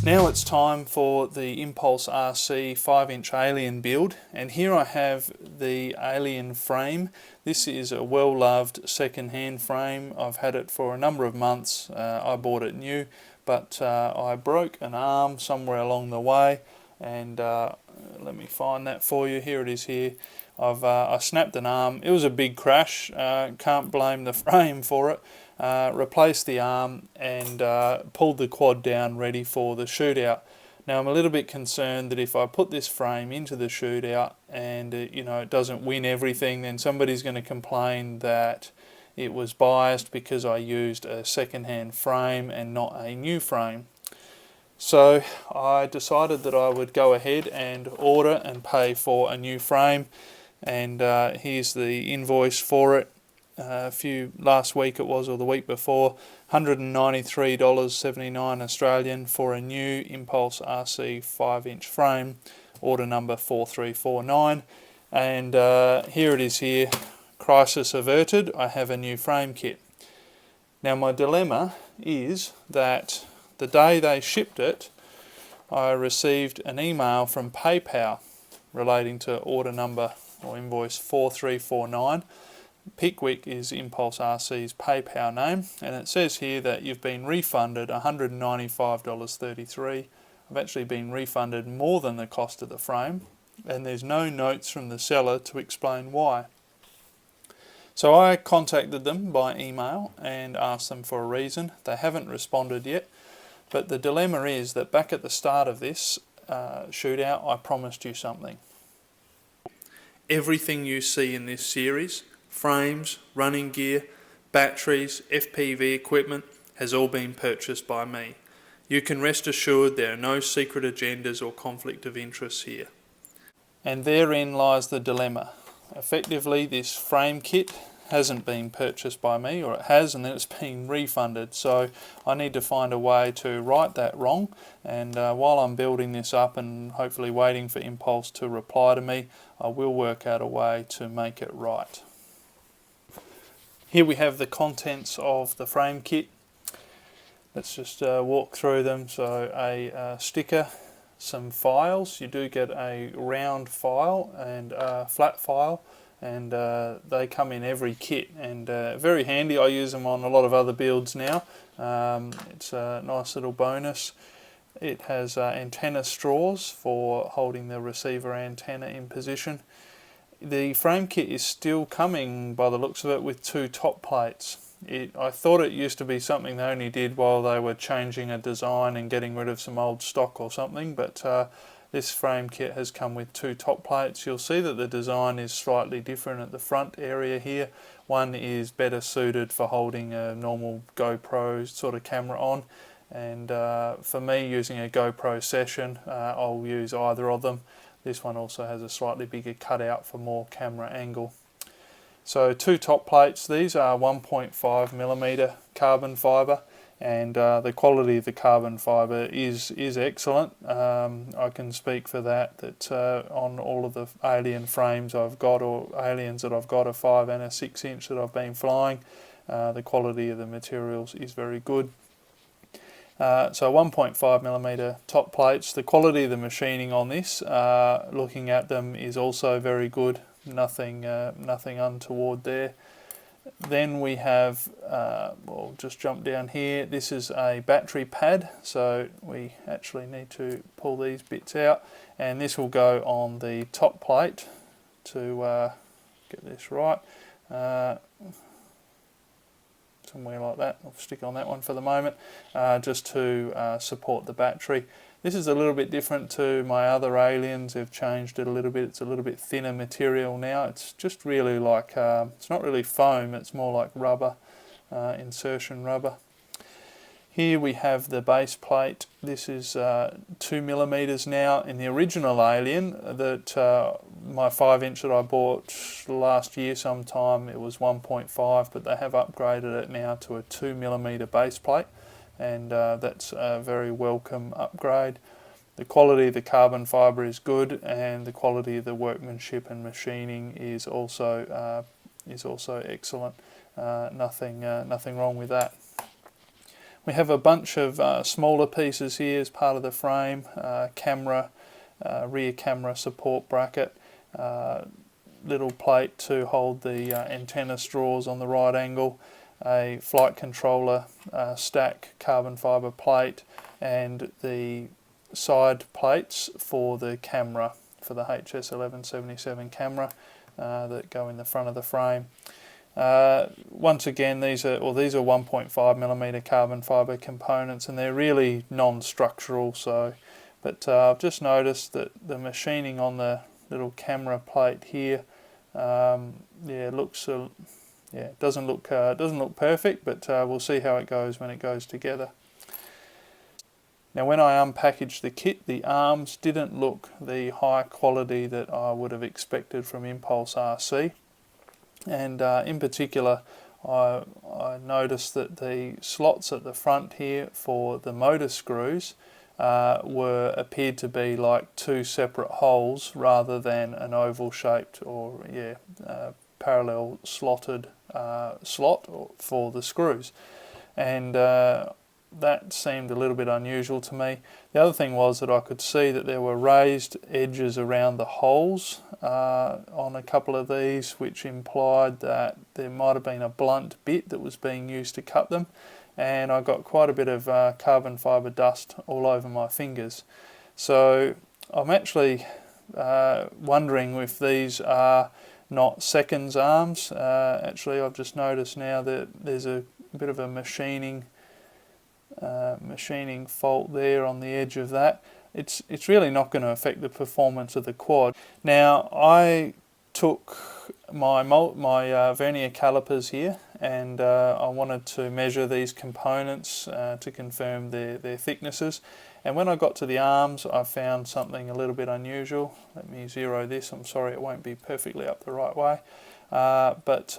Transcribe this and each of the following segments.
Now it's time for the ImpulseRC 5-inch Alien build, and here I have the Alien frame. This is a well-loved second-hand frame. I've had it for a number of months. I bought it new, but I broke an arm somewhere along the way, and let me find that for you. Here it is here. I snapped an arm. It was a big crash. Can't blame the frame for it. Replaced the arm and pulled the quad down ready for the shootout. Now I'm a little bit concerned that if I put this frame into the shootout and it doesn't win everything, then somebody's going to complain that it was biased because I used a second-hand frame and not a new frame. So I decided that I would go ahead and order and pay for a new frame, and here's the invoice for it. Last week it was, or the week before, $193.79 Australian for a new ImpulseRC 5-inch frame, order number 4349, and here it is here, crisis averted. I have a new frame kit. Now my dilemma is that the day they shipped it, I received an email from PayPal relating to order number or invoice 4349. Pickwick is ImpulseRC's PayPal name, and it says here that you've been refunded $195.33. I've actually been refunded more than the cost of the frame, and there's no notes from the seller to explain why. So I contacted them by email and asked them for a reason. They haven't responded yet, but the dilemma is that back at the start of this shootout I promised you something. Everything you see in this series, frames, running gear, batteries, FPV equipment, has all been purchased by me. You can rest assured there are no secret agendas or conflict of interest here. And therein lies the dilemma. Effectively, this frame kit hasn't been purchased by me, or it has and then it's been refunded, so I need to find a way to right that wrong, and while I'm building this up and hopefully waiting for Impulse to reply to me, I will work out a way to make it right. Here we have the contents of the frame kit. Let's just walk through them. So a sticker, some files. You do get a round file and a flat file, and they come in every kit, and very handy. I use them on a lot of other builds now. It's a nice little bonus. It has antenna straws for holding the receiver antenna in position. The frame kit is still coming, by the looks of it, with 2 top plates. I thought it used to be something they only did while they were changing a design and getting rid of some old stock or something, but this frame kit has come with 2 top plates. You'll see that the design is slightly different at the front area here. One is better suited for holding a normal GoPro sort of camera on, and for me, using a GoPro session, I'll use either of them. This one also has a slightly bigger cutout for more camera angle. So 2 top plates. These are 1.5mm carbon fibre, and the quality of the carbon fibre is excellent. I can speak for that on all of the Alien frames I've got, or Aliens that I've got, a 5 and a 6-inch that I've been flying, the quality of the materials is very good. So 1.5mm top plates. The quality of the machining on this, looking at them, is also very good. Nothing untoward there. Then we have, we'll just jump down here. This is a battery pad, so we actually need to pull these bits out, and this will go on the top plate to get this right. Somewhere like that. I'll stick on that one for the moment, just to support the battery. This is a little bit different to my other Aliens. They've changed it a little bit. It's a little bit thinner material now. It's just really like, it's not really foam, it's more like rubber, insertion rubber. Here we have the base plate. This is 2mm now. In the original Alien, that my 5-inch that I bought last year sometime, it was 1.5, but they have upgraded it now to a 2mm base plate, and that's a very welcome upgrade. The quality of the carbon fibre is good, and the quality of the workmanship and machining is also excellent. Nothing wrong with that. We have a bunch of smaller pieces here as part of the frame, camera, rear camera support bracket, little plate to hold the antenna straws on the right angle, a flight controller stack carbon fibre plate, and the side plates for the camera, for the HS1177 camera that go in the front of the frame. Once again, these are 1.5mm carbon fibre components, and they're really non-structural. But I've just noticed that the machining on the little camera plate here, doesn't look perfect, but we'll see how it goes when it goes together. Now, when I unpackaged the kit, the arms didn't look the high quality that I would have expected from ImpulseRC. And in particular, I noticed that the slots at the front here for the motor screws appeared to be like two separate holes rather than an oval shaped or parallel slotted slot for the screws. And that seemed a little bit unusual to me. The other thing was that I could see that there were raised edges around the holes on a couple of these, which implied that there might have been a blunt bit that was being used to cut them, and I got quite a bit of carbon fibre dust all over my fingers. So I'm actually wondering if these are not seconds arms. Actually, I've just noticed now that there's a bit of a machining fault there on the edge of that. It's really not going to affect the performance of the quad. Now, I took my vernier calipers here, and I wanted to measure these components to confirm their thicknesses. And when I got to the arms, I found something a little bit unusual. Let me zero this. I'm sorry it won't be perfectly up the right way. But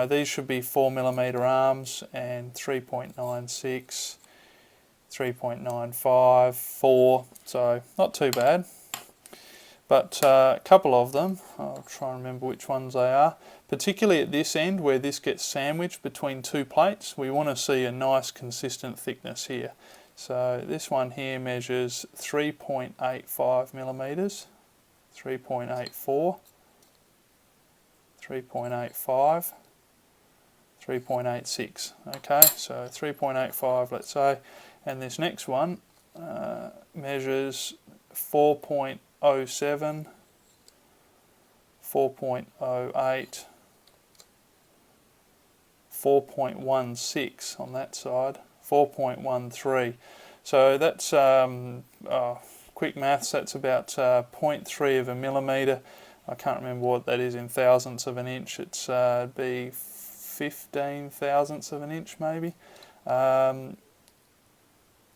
these should be 4mm arms and 3.96, 3.95, 4, so not too bad. But a couple of them, I'll try and remember which ones they are, particularly at this end where this gets sandwiched between two plates, we want to see a nice consistent thickness here. So this one here measures 3.85mm, 3.84, 3.85, 3.86. Okay, so 3.85 let's say, and this next one measures 4.07, 4.08, 4.16 on that side, 4.13. So that's quick maths, that's about 0.3 of a millimetre. I can't remember what that is in thousandths of an inch. It's be 15 thousandths of an inch maybe,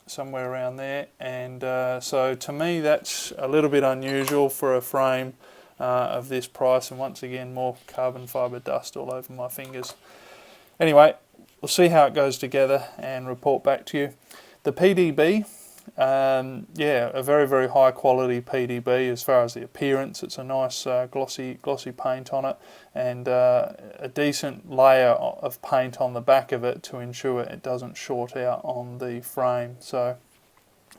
somewhere around there. And so to me that's a little bit unusual for a frame of this price, and once again more carbon fibre dust all over my fingers. Anyway, we'll see how it goes together and report back to you. The PDB, a very, very high quality PDB as far as the appearance. It's a nice glossy paint on it, and a decent layer of paint on the back of it to ensure it doesn't short out on the frame. So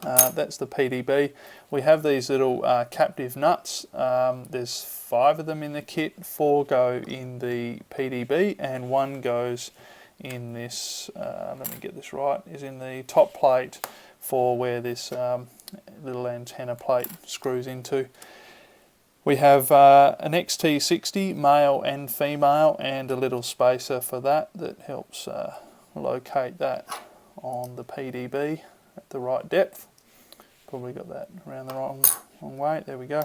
that's the PDB. We have these little captive nuts. There's 5 of them in the kit. 4 go in the PDB and 1 goes in this, let me get this right, is in the top plate for where this little antenna plate screws into. We have an XT60 male and female, and a little spacer for that helps locate that on the PDB at the right depth. Probably got that around the wrong way. There we go.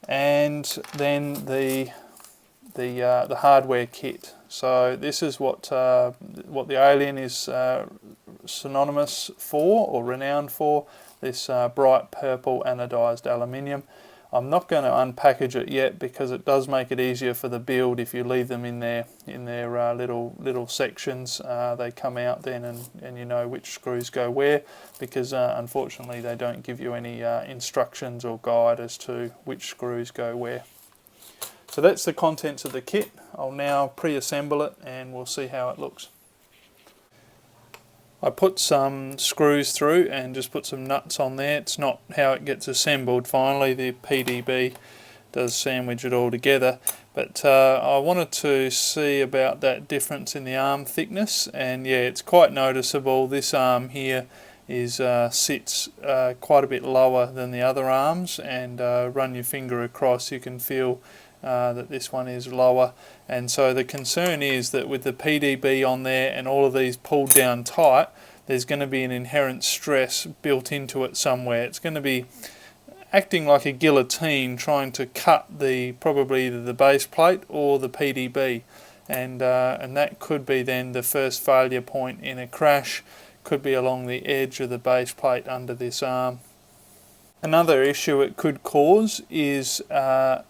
And then the hardware kit. So this is what the Alien is synonymous for, or renowned for, this bright purple anodized aluminium. I'm not going to unpackage it yet because it does make it easier for the build if you leave them in their little sections. They come out then, and you know which screws go where, because unfortunately they don't give you any instructions or guide as to which screws go where. So that's the contents of the kit. I'll now pre-assemble it and we'll see how it looks. I put some screws through and just put some nuts on there. It's not how it gets assembled finally. The PDB does sandwich it all together, but I wanted to see about that difference in the arm thickness, and yeah, it's quite noticeable. This arm here is sits quite a bit lower than the other arms, and run your finger across, you can feel that this one is lower. And so the concern is that with the PDB on there and all of these pulled down tight, there's going to be an inherent stress built into it somewhere. It's going to be acting like a guillotine trying to cut probably either the base plate or the PDB, and that could be then the first failure point in a crash. Could be along the edge of the base plate under this arm. Another issue it could cause is a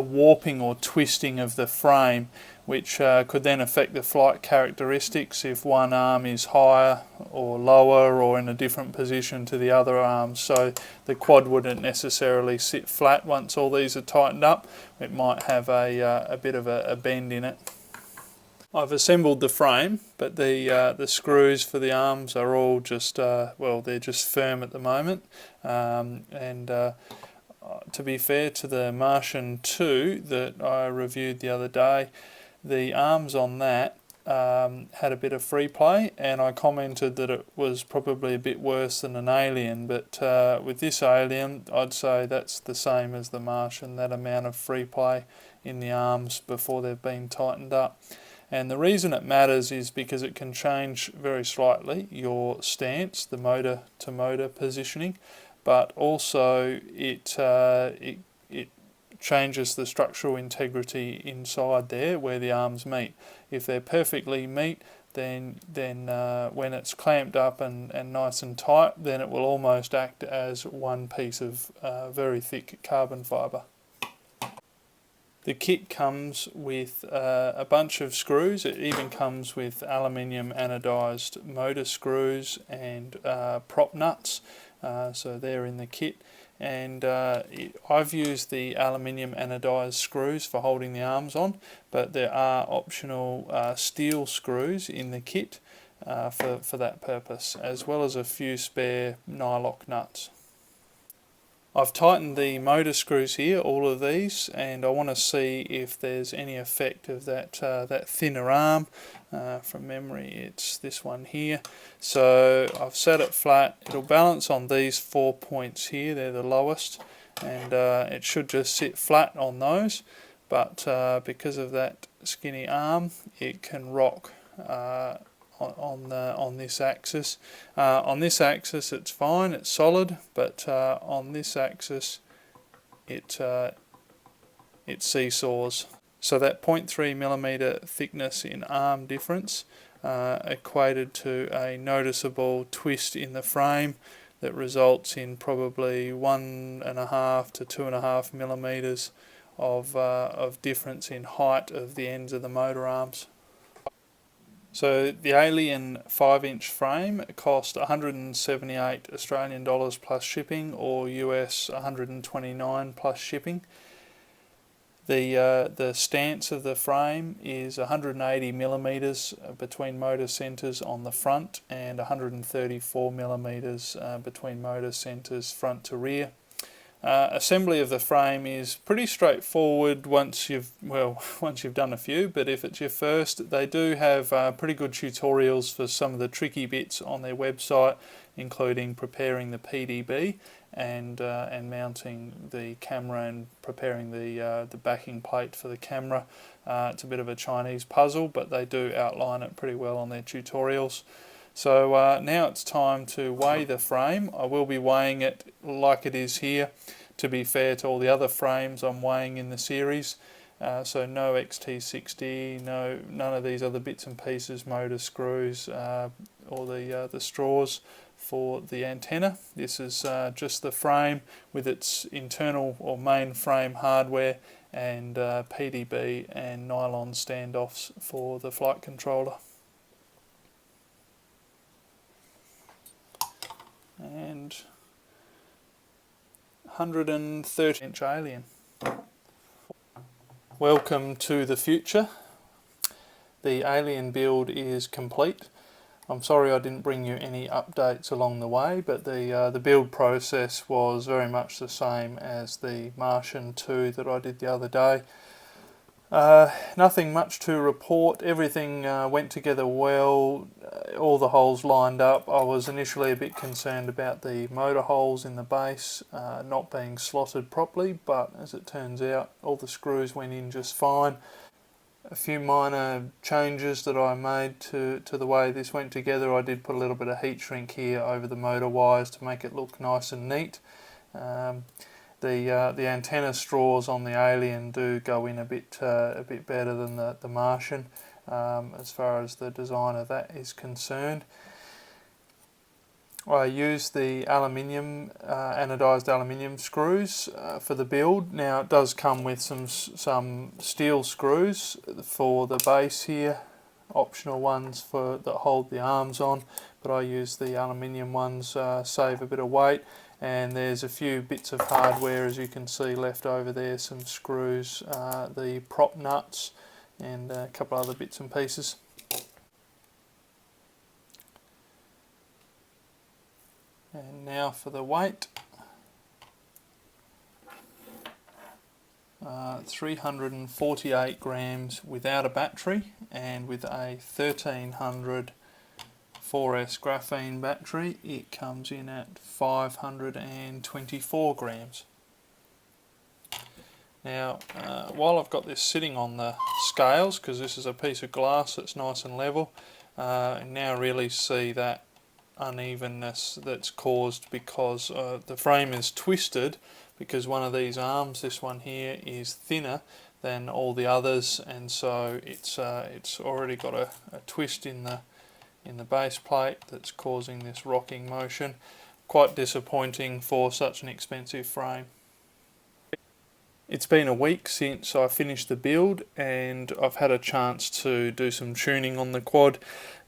warping or twisting of the frame, which could then affect the flight characteristics if one arm is higher or lower or in a different position to the other arms. So the quad wouldn't necessarily sit flat once all these are tightened up. It might have a bit of a bend in it. I've assembled the frame, but the screws for the arms are all just, well, they're just firm at the moment. To be fair to the Martian 2 that I reviewed the other day, the arms on that had a bit of free play, and I commented that it was probably a bit worse than an Alien, but with this Alien I'd say that's the same as the Martian, that amount of free play in the arms before they've been tightened up. And the reason it matters is because it can change very slightly your stance, the motor to motor positioning, but also it changes the structural integrity inside there where the arms meet. If they're perfectly meet, then when it's clamped up and nice and tight, then it will almost act as one piece of very thick carbon fibre. The kit comes with a bunch of screws. It even comes with aluminium anodised motor screws and prop nuts, so they're in the kit. And I've used the aluminium anodised screws for holding the arms on, but there are optional steel screws in the kit for that purpose, as well as a few spare nylock nuts. I've tightened the motor screws here, all of these, and I want to see if there's any effect of that thinner arm. From memory, it's this one here. So I've set it flat. It'll balance on these 4 points here. They're the lowest, and it should just sit flat on those. But because of that skinny arm, it can rock on this axis. On this axis it's fine, it's solid, but on this axis it seesaws. So that 0.3mm thickness in arm difference equated to a noticeable twist in the frame that results in probably 1.5 to 2.5mm of difference in height of the ends of the motor arms. So the Alien 5-inch frame cost 178 Australian dollars plus shipping, or US 129 plus shipping. The stance of the frame is 180mm between motor centres on the front and 134mm between motor centres front to rear. Assembly of the frame is pretty straightforward once you've done a few, but if it's your first, they do have pretty good tutorials for some of the tricky bits on their website, including preparing the PDB and mounting the camera and preparing the backing plate for the camera. It's a bit of a Chinese puzzle, but they do outline it pretty well on their tutorials. So now it's time to weigh the frame. I will be weighing it like it is here. To be fair to all the other frames I'm weighing in the series, so no XT60, none of these other bits and pieces, motor screws, or the straws for the antenna. This is just the frame with its internal or main frame hardware and PDB and nylon standoffs for the flight controller. And 130-inch Alien. Welcome to the future. The Alien build is complete. I'm sorry I didn't bring you any updates along the way, but the build process was very much the same as the Martian 2 that I did the other day. Nothing much to report. Everything went together well, all the holes lined up. I was initially a bit concerned about the motor holes in the base not being slotted properly, but as it turns out all the screws went in just fine. A few minor changes that I made to the way this went together. I did put a little bit of heat shrink here over the motor wires to make it look nice and neat. The antenna straws on the Alien do go in a bit better than the Martian as far as the design of that is concerned. I used the aluminium, anodised aluminium screws for the build. Now it does come with some steel screws for the base here, optional ones that hold the arms on, but I use the aluminium ones, save a bit of weight. And there's a few bits of hardware, as you can see, left over there, some screws, the prop nuts, and a couple other bits and pieces. And now for the weight. 348 grams without a battery, and with a 1300 4S graphene battery it comes in at 524 grams. Now while I've got this sitting on the scales, because this is a piece of glass that's nice and level, I now really see that unevenness that's caused because the frame is twisted, because one of these arms, this one here, is thinner than all the others, and so it's already got a twist in the base plate that's causing this rocking motion. Quite disappointing for such an expensive frame. It's been a week since I finished the build, and I've had a chance to do some tuning on the quad.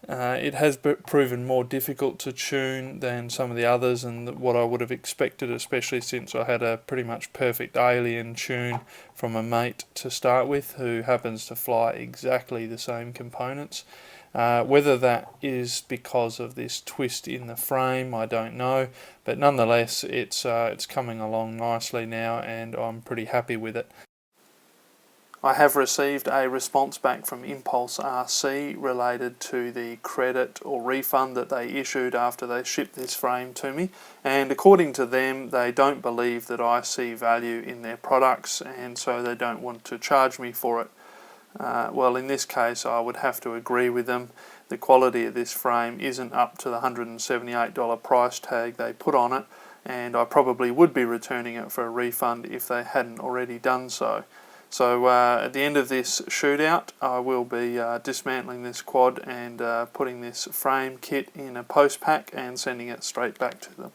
It has proven more difficult to tune than some of the others, and what I would have expected, especially since I had a pretty much perfect Alien tune from a mate to start with, who happens to fly exactly the same components. Whether that is because of this twist in the frame, I don't know, but nonetheless it's coming along nicely now, and I'm pretty happy with it. I have received a response back from ImpulseRC related to the credit or refund that they issued after they shipped this frame to me, and according to them they don't believe that I see value in their products, and so they don't want to charge me for it. Well, in this case I would have to agree with them. The quality of this frame isn't up to the $178 price tag they put on it, and I probably would be returning it for a refund if they hadn't already done so. So at the end of this shootout I will be dismantling this quad and putting this frame kit in a post pack and sending it straight back to them.